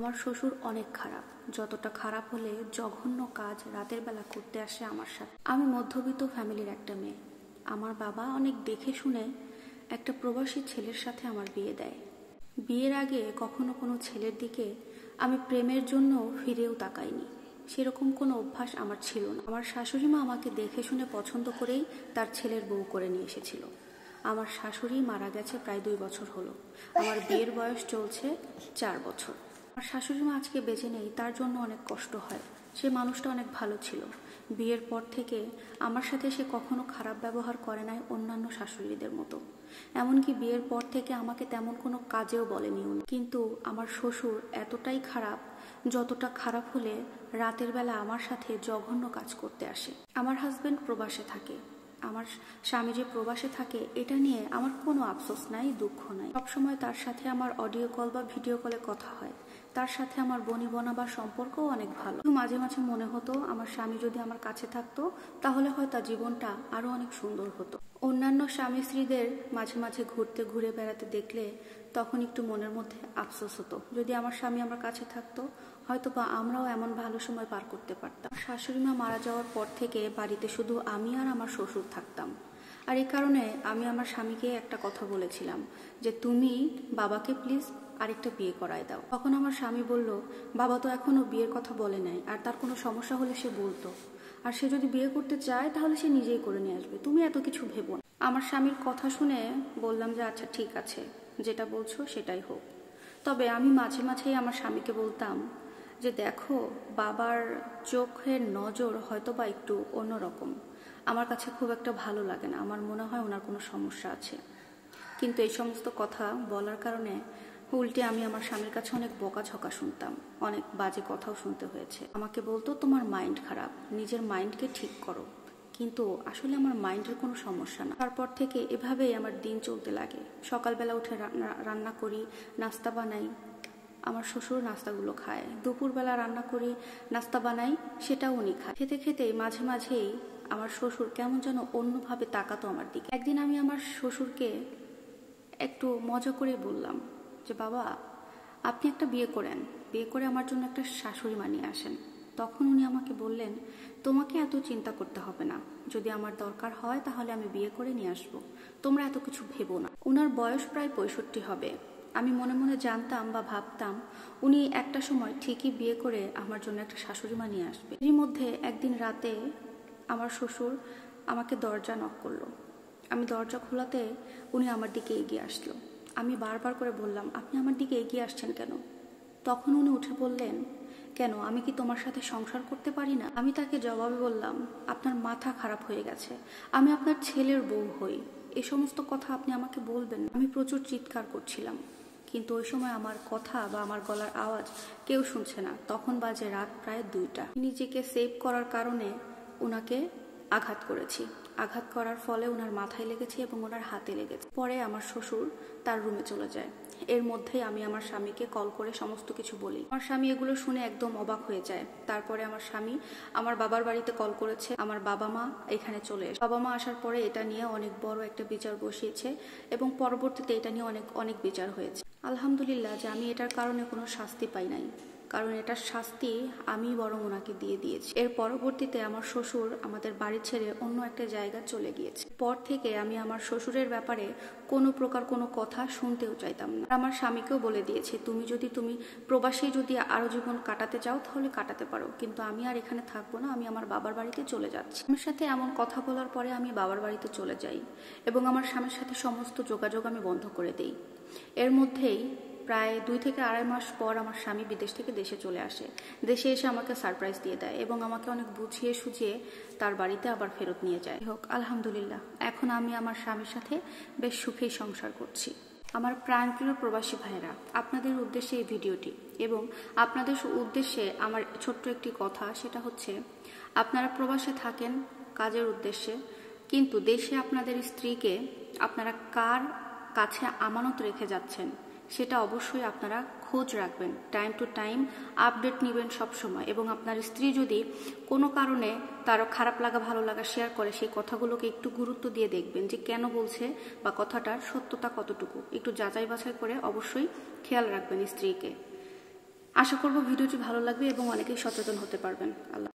আমার শ্বশুর অনেক খারাপ, যতটা খারাপ হলে জঘন্য কাজ রাতের বেলা করতে আসে আমার সাথে। আমি মধ্যবিত্ত ফ্যামিলির একটা মেয়ে। আমার বাবা অনেক দেখে শুনে একটা প্রবাসী ছেলের সাথে আমার বিয়ে দেয়। বিয়ের আগে কখনো কোনো ছেলের দিকে আমি প্রেমের জন্য ফিরেও তাকাইনি, সেরকম কোনো অভ্যাস আমার ছিল না। আমার শাশুড়ি মা আমাকে দেখে শুনে পছন্দ করেই তার ছেলের বউ করে নিয়ে এসেছিল। আমার শাশুড়ি মারা গেছে প্রায় 2 বছর হলো। আমার বিয়ের বয়স চলছে 4 বছর। আমার শাশুড়ি মা আজকে বেঁচে নেই, তার জন্য অনেক কষ্ট হয়। সে মানুষটা অনেক ভালো ছিল। বিয়ের পর থেকে আমার সাথে সে কখনো খারাপ ব্যবহার করে নাই অন্যান্য শাশুড়িদের মতো। এমনকি বিয়ের পর থেকে আমাকে তেমন কোনো কাজেও বলেনি উনি। কিন্তু আমার শ্বশুর এতটাই খারাপ, যতটা খারাপ হলে রাতের বেলা আমার সাথে জঘন্য কাজ করতে আসে। আমার হাজবেন্ড প্রবাসে থাকে, আমার স্বামী যে প্রবাসে থাকে এটা নিয়ে আমার কোনো আফসোস নাই, দুঃখ নাই। সবসময় তার সাথে আমার অডিও কল বা ভিডিও কলে কথা হয়। তার সাথে আমার বনিবনা বা সম্পর্কও অনেক ভালো। মাঝে মাঝে মনে হতো আমার স্বামী যদি আমার কাছে থাকতো তাহলে হয়তো জীবনটা আরো অনেক সুন্দর হতো। অন্যান্য স্বামী স্ত্রীদের মাঝে মাঝে ঘুরে বেড়াতে দেখলে তখন একটু মনের মধ্যে আফসোস হতো, যদি আমার স্বামী আমার কাছে থাকতো হয়তো বা আমরাও এমন ভালো সময় পার করতে পারতাম। শাশুড়ি মা মারা যাওয়ার পর থেকে বাড়িতে শুধু আমি আর আমার শ্বশুর থাকতাম। আর এই কারণে আমি আমার স্বামীকে একটা কথা বলেছিলাম যে তুমি বাবাকে প্লিজ আরেকটা বিয়ে করায় দাও। তখন আমার স্বামী বলল, বাবা তো এখনো বিয়ের কথা বলে নাই, আর তার কোনো সমস্যা হলে সে বলতো, আর সে যদি বিয়ে করতে চায় তাহলে সে নিজেই করে নিয়ে আসবে, তুমি এত কিছু ভেবো না। আমার স্বামীর কথা শুনে বললাম যে আচ্ছা ঠিক আছে, যেটা বলছো সেটাই হোক। তবে আমি মাঝে মাঝেই আমার স্বামীকে বলতাম যে দেখো, বাবার চোখের নজর হয়তো বা একটু অন্যরকম, আমার কাছে খুব একটা ভালো লাগে না, আমার মনে হয় ওনার কোনো সমস্যা আছে। কিন্তু এই সমস্ত কথা বলার কারণে উল্টে আমি আমার স্বামীর কাছে অনেক বকাঝকা শুনতাম, অনেক বাজে কথাও শুনতে হয়েছে। আমাকে বলতো তোমার মাইন্ড খারাপ, নিজের মাইন্ডকে ঠিক করো। কিন্তু আসলে আমার মাইন্ডের কোনো সমস্যা না। তারপর থেকে এভাবেই আমার দিন চলতে লাগে। সকালবেলা উঠে রান্না করি, নাস্তা বানাই, আমার শ্বশুর নাস্তাগুলো খায়। দুপুরবেলা রান্না করি, নাস্তা বানাই, সেটাও উনি খায়। খেতে খেতে মাঝে মাঝেই আমার শ্বশুর কেমন যেন অন্যভাবে তাকাতো আমার দিকে। একদিন আমি আমার শ্বশুরকে একটু মজা করে বললাম যে বাবা, আপনি একটা বিয়ে করেন, বিয়ে করে আমার জন্য একটা শাশুড়ি মা নিয়ে আসেন। তখন উনি আমাকে বললেন, তোমাকে এত চিন্তা করতে হবে না, যদি আমার দরকার হয় তাহলে আমি বিয়ে করে নিয়ে আসবো, তোমরা এত কিছু ভেবো না। ওনার বয়স প্রায় 65 হবে। আমি মনে মনে জানতাম বা ভাবতাম উনি একটা সময় ঠিকই বিয়ে করে আমার জন্য একটা শাশুড়ি মা নিয়ে আসবে। এর মধ্যে একদিন রাতে আমার শ্বশুর আমাকে দরজা নক করলো। আমি দরজা খোলাতে উনি আমার দিকে এগিয়ে আসলো। আমি বারবার করে বললাম, আপনি আমার দিকে এগিয়ে আসছেন কেন? তখন উনি উঠে বললেন, কেন, আমি কি তোমার সাথে সংসার করতে পারি না? আমি তাকে জবাবে বললাম, আপনার মাথা খারাপ হয়ে গেছে, আমি আপনার ছেলের বউ হই, এই সমস্ত কথা আপনি আমাকে বলবেন না। আমি প্রচুর চিৎকার করছিলাম, কিন্তু ওই সময় আমার কথা বা আমার গলার আওয়াজ কেউ শুনছে না। তখন বাজে রাত প্রায় 2টা। নিজেকে সেভ করার কারণে ওনাকে আঘাত করেছি। আঘাত করার ফলে ওনার মাথায় লেগেছে এবং ওনার হাতে লেগেছে। পরে আমার শ্বশুর তার রুমে চলে যায়। এর মধ্যেই আমি আমার স্বামীকে কল করে সমস্ত কিছু বলি। আমার স্বামী এগুলো শুনে একদম অবাক হয়ে যায়। তারপরে আমার স্বামী আমার বাবার বাড়িতে কল করেছে, আমার বাবা মা এখানে চলে এসে বাবা মা আসার পরে এটা নিয়ে অনেক বড় একটা বিচার বসিয়েছে এবং পরবর্তীতে এটা নিয়ে অনেক বিচার হয়েছে। আলহামদুলিল্লাহ যে আমি এটার কারণে কোনো শাস্তি পাই নাই, কারণ এটার শাস্তি আমি বরং ওনাকে দিয়ে দিয়েছি। এর পরবর্তীতে আমার শ্বশুর আমাদের বাড়ি ছেড়ে অন্য একটা জায়গা চলে গিয়েছে। পর থেকে আমি আমার শ্বশুরের ব্যাপারে কোনো প্রকার কোনো কথা শুনতেও চাইতাম না। আমার স্বামীকেও বলে দিয়েছি, তুমি প্রবাসী যদি আরো জীবন কাটাতে চাও তাহলে কাটাতে পারো, কিন্তু আমি আর এখানে থাকবো না, আমি আমার বাবার বাড়িতে চলে যাচ্ছি। আমার সাথে এমন কথা বলার পরে আমি বাবার বাড়িতে চলে যাই এবং আমার স্বামীর সাথে সমস্ত যোগাযোগ আমি বন্ধ করে দিই। এর মধ্যেই প্রায় 2 থেকে আড়াই মাস পর আমার স্বামী বিদেশ থেকে দেশে চলে আসে। দেশে এসে আমাকে সারপ্রাইজ দিয়ে দেয় এবং আমাকে অনেক বুঝিয়ে সুঝিয়ে তার বাড়িতে আবার ফেরত নিয়ে যায়। হোক আলহামদুলিল্লাহ, এখন আমি আমার স্বামীর সাথে বেশ সুখেই সংসার করছি। আমার প্রাণপ্রিয় প্রবাসী ভাইরা, আপনাদের উদ্দেশ্যে এই ভিডিওটি এবং আপনাদের উদ্দেশ্যে আমার ছোট্ট একটি কথা, সেটা হচ্ছে আপনারা প্রবাসে থাকেন কাজের উদ্দেশ্যে, কিন্তু দেশে আপনাদের স্ত্রীকে আপনারা কার কাছে আমানত রেখে যাচ্ছেন সেটা অবশ্যই আপনারা খোঁজ রাখবেন। টাইম টু টাইম আপডেট নেবেন সবসময়, এবং আপনার স্ত্রী যদি কোনো কারণে তারও খারাপ লাগা ভালো লাগা শেয়ার করে, সেই কথাগুলোকে একটু গুরুত্ব দিয়ে দেখবেন যে কেন বলছে বা কথাটার সত্যতা কতটুকু, একটু যাচাই বাছাই করে অবশ্যই খেয়াল রাখবেন স্ত্রীকে। আশা করব ভিডিওটি ভালো লাগবে এবং অনেকেই সচেতন হতে পারবেন। আল্লাহ।